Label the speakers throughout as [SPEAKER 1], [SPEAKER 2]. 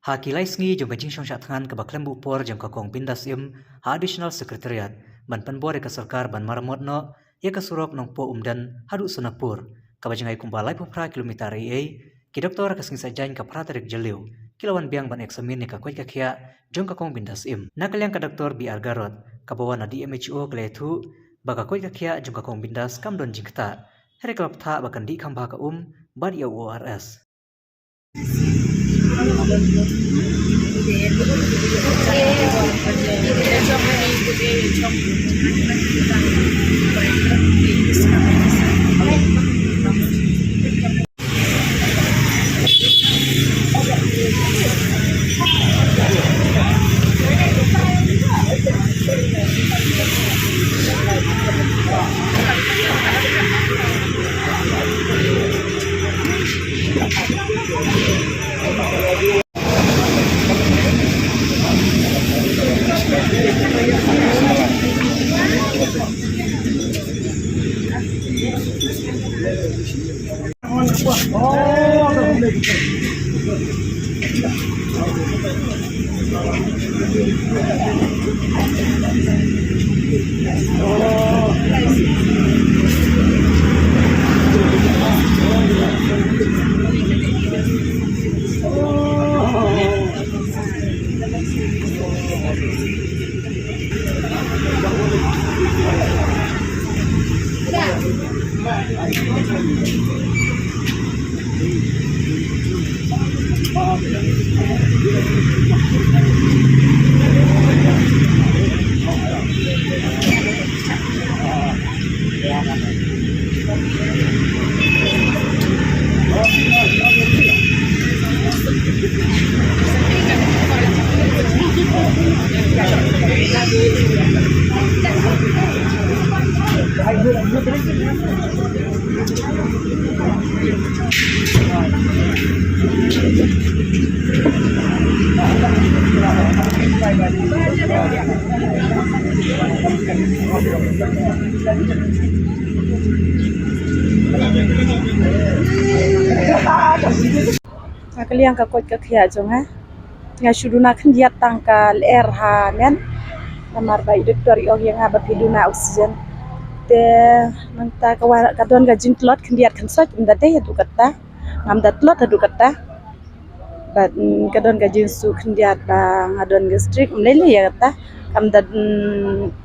[SPEAKER 1] Hakilai sngi jong kajing shong shathan ke baklam bupor jong kakong bindas im ha additional secretariat ban panbore ke sarkar ban maramot no ya ke surok nong po umdan hadu sunapur kabajang ai kumbalai pupra kilometer ai ki doktor ke singsa jain ka pratarik jeliu kilawan biang ban eksamin ni ka koi ka khia jong kakong bindas im nakalyang ka doktor bi argarot kabawan na DMHO kletu baga koi ka khia jong kakong bindas kam don jingta here klap tha bakan di khamba ka bad ya ORS
[SPEAKER 2] Kalian ka kot ka khia jong nga shuduna khndiat tangka LRH men namar bai doktor og yang aba piduna oksigen te manta ka don ga jintlot khndiat khansot inda te du katta ngam datlot du katta bat ka don ga jinsu khndiat ba ngadon gastrik mlele ya katta kam da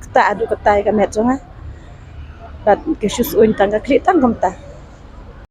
[SPEAKER 2] kta du katta ka met jong bat ke shus un tangka kli tangam ta